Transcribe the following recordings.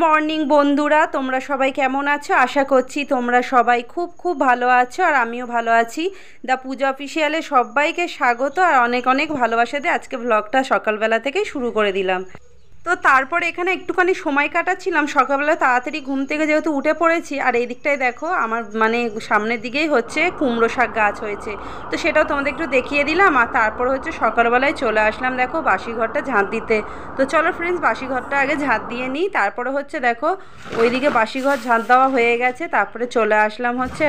Morning বন্ধুরা, তোমরা সবাই কেমন আছো? আশা করছি তোমরা সবাই খুব খুব ভালো আছো, আর আমিও ভালো আছি। দ্য পূজা অফিসিয়ালে সবাইকে স্বাগত আর অনেক অনেক ভালোবাসা দিয়ে আজকে ব্লগটা সকালবেলা থেকেই শুরু করে দিলাম। তো তারপরে এখানে একটুখানি সময় কাটাচ্ছিলাম, সকালবেলা তাড়াতাড়ি ঘুম থেকে যেহেতু উঠে পড়েছি। আর এই দিকটায় দেখো আমার সামনের দিকেই হচ্ছে কুমড়ো শাক গাছ হয়েছে, তো সেটাও তোমাদের একটু দেখিয়ে দিলাম। আর তারপর হচ্ছে সকালবেলায় চলে আসলাম দেখো বাসি ঘরটা ঝাঁট দিতে। তো চলো ফ্রেন্ডস, বাসি ঘরটা আগে ঝাঁট দিয়ে নিই, তারপরে হচ্ছে দেখো ওইদিকে বাসি ঘর ঝাঁট দেওয়া হয়ে গেছে। তারপরে চলে আসলাম হচ্ছে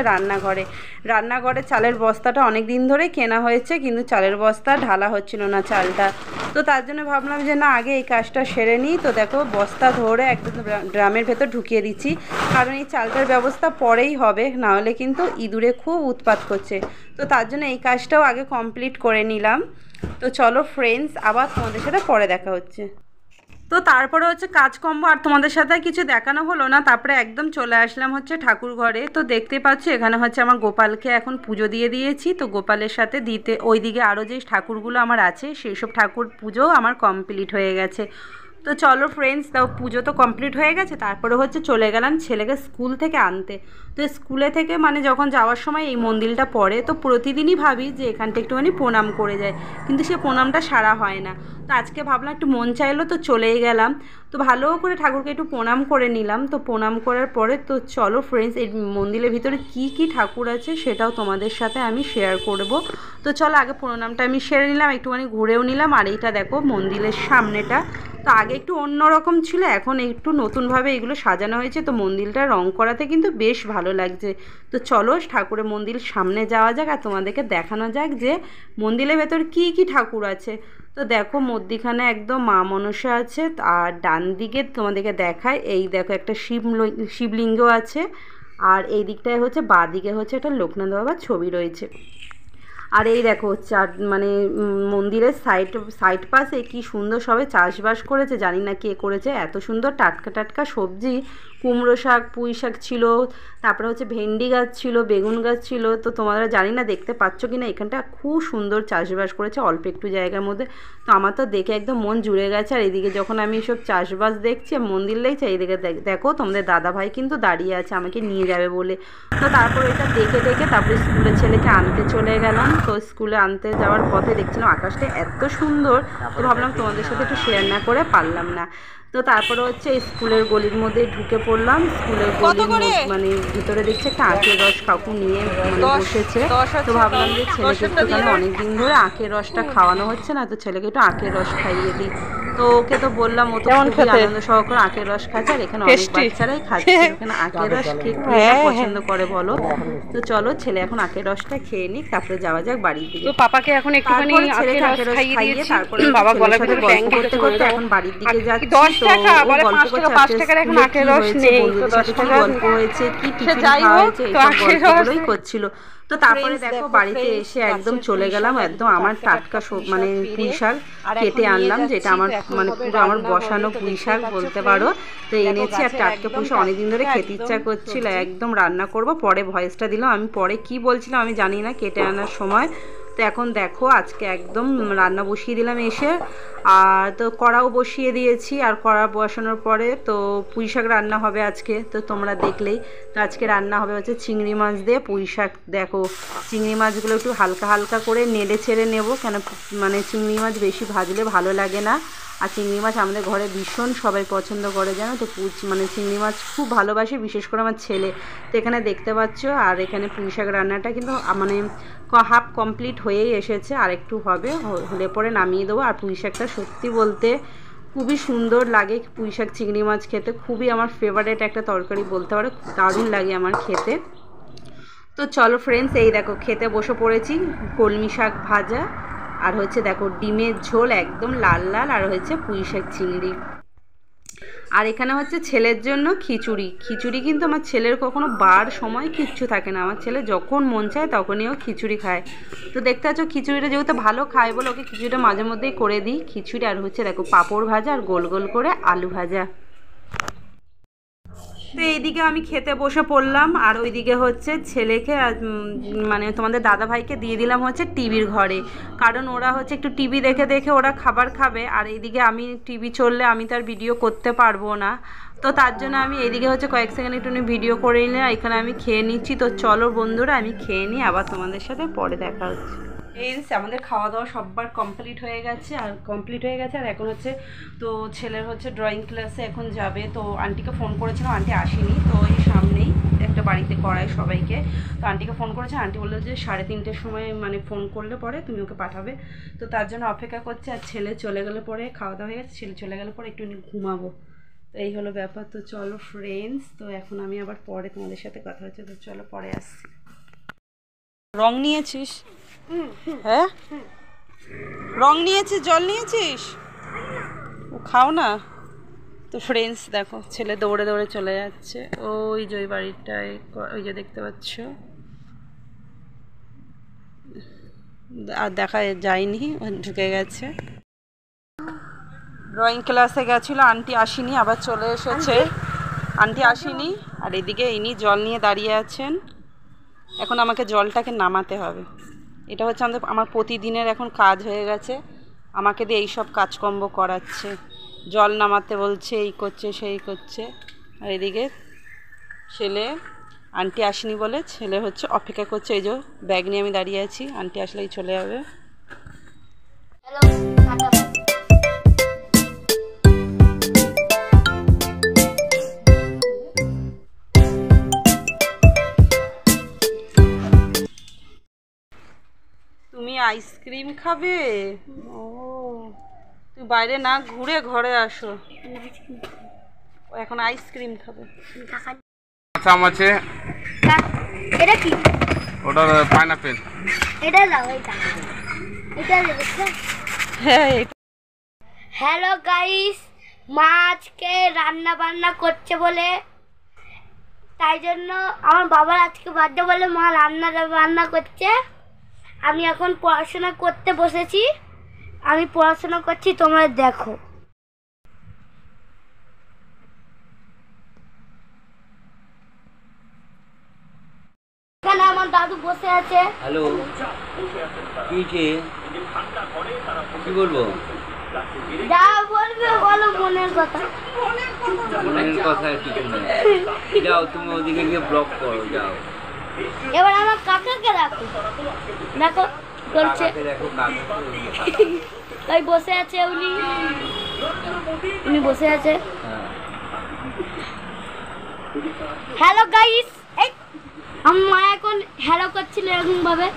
রান্নাঘরে চালের বস্তাটা অনেক দিন ধরে কেনা হয়েছে, কিন্তু চালের বস্তা ঢালা হচ্ছিল না চালটা। তো তার জন্য ভাবলাম যে না, আগে এই কাজটা সেরে নিই। তো দেখো বস্তা ধরে একদম ড্রামের ভেতর ঢুকিয়ে দিচ্ছি, কারণ এই চালটার ব্যবস্থা পরেই হবে, নাহলে কিন্তু ইঁদুরে খুব উৎপাত করছে। তো তার জন্য এই কাজটাও আগে কমপ্লিট করে নিলাম। তো চলো ফ্রেন্ডস, আবার তোমাদের সাথে পরে দেখা হচ্ছে। তো তারপরে হচ্ছে কাজকর্ম আর তোমাদের সাথে কিছু দেখানো হলো না। তারপরে একদম চলে আসলাম হচ্ছে ঠাকুর ঘরে। তো দেখতে পাচ্ছি এখানে হচ্ছে আমার গোপালকে এখন পুজো দিয়ে দিয়েছি। তো গোপালের সাথে দিতে ওইদিকে আরও যে ঠাকুরগুলো আমার আছে সেই সব ঠাকুর পুজোও আমার কমপ্লিট হয়ে গেছে। তো চলো ফ্রেন্ডস, তাও পুজো তো কমপ্লিট হয়ে গেছে। তারপরে হচ্ছে চলে গেলাম ছেলেকে স্কুল থেকে আনতে। তো স্কুলে থেকে যখন যাওয়ার সময় এই মন্দিরটা পড়ে, তো প্রতিদিনই ভাবি যে এখানটা একটুখানি প্রণাম করে যায়, কিন্তু সে প্রণামটা সারা হয় না। তো আজকে ভাবলাম একটু মন চাইলো, তো চলেই গেলাম। তো ভালো করে ঠাকুরকে একটু প্রণাম করে নিলাম। তো প্রণাম করার পরে তো চলো ফ্রেন্ডস, এই মন্দিরের ভিতরে কি ঠাকুর আছে সেটাও তোমাদের সাথে আমি শেয়ার করব। তো চলো আগে প্রণামটা আমি সেরে নিলাম, একটুখানি ঘুরেও নিলাম। আর এইটা দেখো মন্দিরের সামনেটা তো আগে একটু অন্যরকম ছিল, এখন একটু নতুনভাবে এগুলো সাজানো হয়েছে। তো মন্দিরটা রং করাতে কিন্তু বেশ ভালো লাগছে। তো চলো ঠাকুরের মন্দির সামনে যাওয়া যাক আর তোমাদেরকে দেখানো যাক যে মন্দিরের ভেতর কি ঠাকুর আছে। তো দেখো মধ্যিখানে একদম মা মনসা আছে, আর ডান দিকে তোমাদেরকে দেখায়, এই দেখো একটা শিবলিঙ্গ আছে। আর এই দিকটায় হচ্ছে বাঁ দিকে হচ্ছে একটা লোকনাথ বাবার ছবি রয়েছে। আর এই দেখো মন্দিরের সাইড পাশে কি সুন্দর সবাই চাষবাস করেছে, জানি না কে করেছে, এত সুন্দর টাটকা টাটকা সবজি, কুমড়ো শাক, পুঁই শাক ছিল, তারপরে হচ্ছে ভেন্ডি গাছ ছিল, বেগুন গাছ ছিল। তো তোমরা জানি না দেখতে পাচ্ছ কি না, এখানটা খুব সুন্দর চাষবাস করেছে অল্প একটু জায়গার মধ্যে। তো আমার তো দেখে একদম মন জুড়ে গেছে। আর এদিকে যখন আমি এসব চাষবাস দেখছি, মন্দির দেখছি, এইদিকে দেখো তোমাদের দাদাভাই কিন্তু দাঁড়িয়ে আছে আমাকে নিয়ে যাবে বলে। তো তারপরে এটা দেখে তারপরে স্কুলে ছেলেকে আনতে চলে গেলাম। তো স্কুলে আনতে যাওয়ার পথে দেখছিলাম আকাশটা এত সুন্দর, তো ভাবলাম তোমাদের সাথে একটু শেয়ার না করে পারলাম না। তো তারপরে হচ্ছে স্কুলের গলির মধ্যে ঢুকে পড়লাম। স্কুলের গলির ভিতরে দেখছি একটা আখের রস কাকু নিয়ে বসেছে। তো ভাবলাম যে ছেলেকে একটুখানি অনেকদিন ধরে আখের রসটা খাওয়ানো হচ্ছে না, তো ছেলেকে একটু আখের রস খাইয়ে দিই। তো ওকে তো বললাম, ও তো খুবই আনন্দ সহকারে আখের রস খাচ্ছে। আর এখানে অনেক বাচ্চারাই খাচ্ছে, এখানে আখের রস খেয়ে পছন্দ করে বলো। তো চলো ছেলে এখন আখের রসটা খেয়ে নিক, তারপরে যাওয়া যাক বাড়ির দিকে। তো পাপাকে এখন একটুখানি আখের রস খাইয়ে দিয়েছি, তারপরে বাবা গলার ভিতরে গল্প করতে করতে এখন বাড়ির দিকে যাচ্ছি। 10 টাকা বলে 5 টাকার এখন আখের রস নেই, তো 10 টাকা গল্প হয়েছে, কি টিফিন খাওয়া হয়েছে, এইসব গল্পগুলোই করছিল। তো তারপরে দেখো বাড়িতে এসে একদম চলে গেলাম, একদম আমার টাটকা পুঁই শাক কেটে আনলাম, যেটা আমার পুরো আমার বসানো পুঁই শাক বলতে পারো। তো এনেছি, আর টাটকা পুঁই শাক অনেকদিন ধরে খেতে ইচ্ছা করছিল, একদম রান্না করব। পরে ভয়েসটা দিলাম, আমি পরে কি বলছিলাম আমি জানি না কেটে আনার সময়। তো এখন দেখো আজকে একদম রান্না বসিয়ে দিলাম এসে, আর তো কড়াও বসিয়ে দিয়েছি। আর কড়া বসানোর পরে তো পুঁই শাক রান্না হবে আজকে, তো তোমরা দেখলেই। তো আজকে রান্না হবে হচ্ছে চিংড়ি মাছ দিয়ে পুঁই শাক। দেখো চিংড়ি মাছগুলো একটু হালকা হালকা করে নেড়ে ছেড়ে নেবো, কেন চিংড়ি মাছ বেশি ভাজলে ভালো লাগে না। আর চিংড়ি মাছ আমাদের ঘরে ভীষণ সবাই পছন্দ করে, জানো তো। চিংড়ি মাছ খুব ভালোবাসে, বিশেষ করে আমার ছেলে। তো এখানে দেখতে পাচ্ছ, আর এখানে পুঁই শাক রান্নাটা কিন্তু হাফ কমপ্লিট হয়েই এসেছে, আর একটু হবে, হলে পরে নামিয়ে দেবো। আর পুঁই শাকটা সত্যি বলতে খুবই সুন্দর লাগে, পুঁই শাক চিংড়ি মাছ খেতে খুবই আমার ফেভারিট একটা তরকারি বলতে পারো, দারুণ লাগে আমার খেতে। তো চলো ফ্রেন্ডস, এই দেখো খেতে বসে পড়েছি, কলমি শাক ভাজা, আর হচ্ছে দেখো ডিমের ঝোল একদম লাল লাল, আর হচ্ছে পুঁই শাক চিংড়ি। আর এখানে হচ্ছে ছেলের জন্য খিচুড়ি কিন্তু আমার ছেলের কখনো বার সময় কিচ্ছু থাকে না, আমার ছেলে যখন মন চায় তখনই ও খিচুড়ি খায়। তো দেখতে পাচ্ছ খিচুড়িটা যেহেতু ভালো খায় বলে ওকে খিচুড়িটা মাঝে মধ্যেই করে দিই, খিচুড়ি। আর হচ্ছে দেখো পাঁপড় ভাজা আর গোল গোল করে আলু ভাজা। তো এইদিকে আমি খেতে বসে পড়লাম, আর ওইদিকে হচ্ছে ছেলেকে তোমাদের দাদাভাইকে দিয়ে দিলাম হচ্ছে টিভির ঘরে, কারণ ওরা হচ্ছে একটু টিভি দেখে দেখে ওরা খাবার খাবে। আর এইদিকে আমি টিভি চললে আমি তার ভিডিও করতে পারবো না, তো তার জন্য আমি এদিকে হচ্ছে কয়েক সেকেন্ড একটু ভিডিও করে নিলাম, এখানে আমি খেয়ে নিচ্ছি। তো চলো বন্ধুরা আমি খেয়ে নিই, আবার তোমাদের সাথে পরে দেখা হচ্ছে। এই আমাদের খাওয়া দাওয়া সববার কমপ্লিট হয়ে গেছে আর এখন হচ্ছে তো ছেলের হচ্ছে ড্রয়িং ক্লাসে এখন যাবে। তো আন্টিকে ফোন করেছিলাম, আন্টি আসেনি। তো এই সামনেই একটা বাড়িতে করায় সবাইকে, তো আন্টিকে ফোন করেছে। আন্টি বললো যে 3:30টার সময় মানে ফোন করলে পরে তুমি ওকে পাঠাবে। তো তার জন্য অপেক্ষা করছে। আর ছেলে চলে গেলে পরে খাওয়া দাওয়া হয়ে গেছে, ছেলে চলে গেলে পরে একটু ঘুমাবো। তো এই হলো ব্যাপার। তো চলো ফ্রেন্ডস, তো এখন আমি আবার পরে তোমাদের সাথে কথা হচ্ছে। তো চলো পরে আসছি। রং নিয়েছিস? হ্যাঁ রং নিয়েছিস, জল নিয়েছিস? ও খাও না। তো ফ্রেন্ডস দেখো ছেলে দৌড়ে দৌড়ে চলে যাচ্ছে ওই যে ওই বাড়িটায়, ওই যে দেখতে পাচ্ছ। আর দেখা যায়নি, ঢুকে গেছে। ড্রয়িং ক্লাসে গেছিলো, আন্টি আসেনি, আবার চলে এসেছে। আন্টি আসেনি আর এদিকে ইনি জল নিয়ে দাঁড়িয়ে আছেন। এখন আমাকে জলটাকে নামাতে হবে। এটা হচ্ছে আমার প্রতিদিনের এখন কাজ হয়ে গেছে। আমাকে দিয়ে এইসব কাজকর্ম করাচ্ছে, জল নামাতে বলছে, এই করছে সেই করছে। আর এদিকে ছেলে আন্টি আসেনি বলে ছেলে হচ্ছে অপেক্ষা করছে। এই যে ব্যাগ নিয়ে আমি দাঁড়িয়ে আছি, আন্টি আসলেই চলে যাবে। তুমি আইসক্রিম খাবে? ও তুই বাইরে না ঘুরে ঘরে আসো, ও এখন আইসক্রিম খাবে। চামচে এটা কি? ওটা পাইনাপেল। এটা দাও, এটা এটা দেখো। হ্যাঁ হ্যালো গাইস, মা আজকে রান্না বান্না করছে বলে, তাই জন্য আমার বাবার আজকে বার্থডে বলে মা রান্না করছে। আমি এখন পড়াশোনা করতে বসেছি, আমি পড়াশোনা করছি, তোমরা দেখো। এখানে আমার দাদু বসে আছে। হ্যালো, কি বলবো? যা বলবে বলো, মনের কথা। মনের কথা কিছু নেই, যাও তুমি ওদিকে গিয়ে ব্লক করো, যাও। এবার আমার কাকাকে দেখো, দেখো করছে, দেখো কাকা তাই বসে আছে, উনি বসে আছে। হ্যালো গাইস, এই আমার মা এখন হ্যালো করছিল এরকম ভাবে।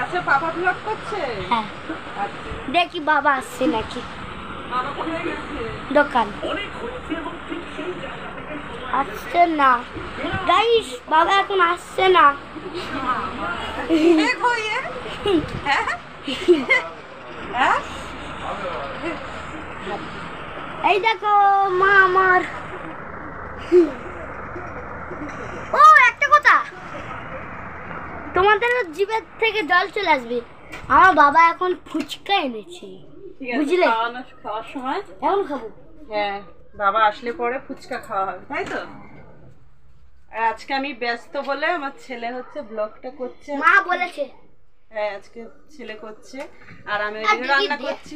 আচ্ছা পাপা ব্লগ করছে? হ্যাঁ, দেখি বাবা আসছে নাকি। দোকান আসছে না গাইস, বাবা এখন আসছে না। এই দেখো মা আমার। ও একটা কথা, তোমাদের জিভের থেকে জল চলে আসবে। আমার বাবা এখন ফুচকা এনেছে, বুঝলে? খাওয়ার সময় এখন খাবো। হ্যাঁ, বাবা আসলে পরে ফুচকা খাওয়া হবে, তাই তো? আর আজকে আমি ব্যস্ত বলে আমার ছেলে হচ্ছে ব্লগটা করছে। মা বলেছে। হ্যাঁ, আজকে ছেলে করছে আর আমি ওইদিকে রান্না করছি।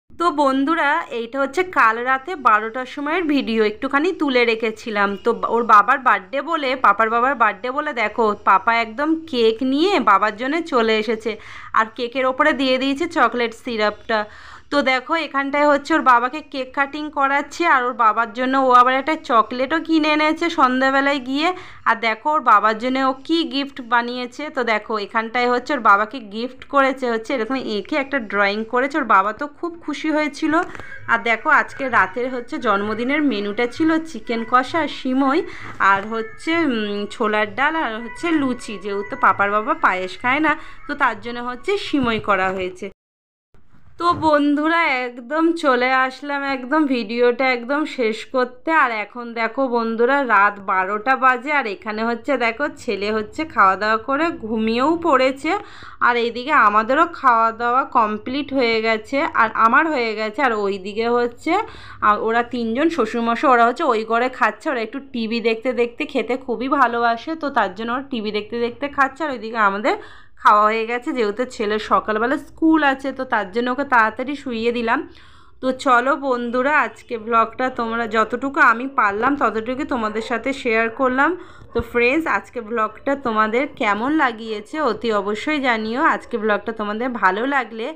তো বন্ধুরা, এইটা হচ্ছে কাল রাতে 12টার সময়ের ভিডিও, একটুখানি তুলে রেখেছিলাম। তো ওর বাবার বার্থডে বলে, পাপার বাবার বার্থডে বলে দেখো পাপা একদম কেক নিয়ে বাবার জন্য চলে এসেছে। আর কেকের ওপরে দিয়ে দিয়েছে চকলেট সিরাপটা। তো দেখো এখানটায় হচ্ছে ওর বাবাকে কেক কাটিং করাচ্ছে, আর ওর বাবার জন্য ও আবার একটা চকলেটও কিনে এনেছে সন্ধ্যাবেলায় গিয়ে। আর দেখো ওর বাবার জন্য ও কী গিফট বানিয়েছে। তো দেখো এখানটায় হচ্ছে ওর বাবাকে গিফট করেছে হচ্ছে এরকম এঁকে একটা ড্রয়িং করেছে। ওর বাবা তো খুব খুশি হয়েছিল। আর দেখো আজকে রাতের হচ্ছে জন্মদিনের মেনুটা ছিল চিকেন কষা, সিমই, আর হচ্ছে ছোলার ডাল, আর হচ্ছে লুচি। যেহেতু পাপার বাবা পায়েস খায় না, তো তার জন্য হচ্ছে সিমই করা হয়েছে। তো বন্ধুরা একদম চলে আসলাম একদম ভিডিওটা একদম শেষ করতে। আর এখন দেখো বন্ধুরা রাত 12টা বাজে, আর এখানে হচ্ছে দেখো ছেলে হচ্ছে খাওয়া দাওয়া করে ঘুমিয়েও পড়েছে। আর এইদিকে আমাদেরও খাওয়া দাওয়া কমপ্লিট হয়ে গেছে, আর আমার হয়ে গেছে। আর ওইদিকে হচ্ছে ওরা তিনজন শ্বশুরমশাই, ওরা হচ্ছে ওই ঘরে খাচ্ছে। ওরা একটু টিভি দেখতে দেখতে খেতে খুবই ভালোবাসে, তো তার জন্য ওরা টিভি দেখতে দেখতে খাচ্ছে। আর ওইদিকে আমাদের খাওয়া হয়ে গেছে, যেহেতু ছেলের সকালবেলা স্কুল আছে তো তার জন্য ওকে তাড়াতাড়ি শুইয়ে দিলাম। তো চলো বন্ধুরা, আজকে ব্লগটা তোমরা যতটুকু আমি পারলাম ততটুকু তোমাদের সাথে শেয়ার করলাম। তো ফ্রেন্ডস, আজকে ব্লগটা তোমাদের কেমন লাগিয়েছে অতি অবশ্যই জানিও। আজকে ব্লগটা তোমাদের ভালো লাগলে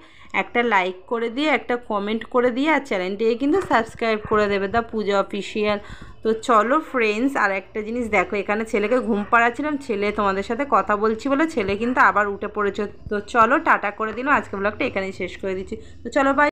একটা লাইক করে দিয়ে, একটা কমেন্ট করে দিয়ে, আর চ্যানেলটিকে কিন্তু সাবস্ক্রাইব করে দেবে, দ্য পূজা অফিসিয়াল। তো চলো ফ্রেন্ডস, আর একটা জিনিস দেখো, এখানে ছেলেকে ঘুম পাড়াচ্ছিলাম, ছেলে তোমাদের সাথে কথা বলছি বলে ছেলে কিন্তু আবার উঠে পড়েছে। তো চলো টাটা করে দিলাম, আজকে ব্লগটা এখানেই শেষ করে দিচ্ছি। তো চলো বাই।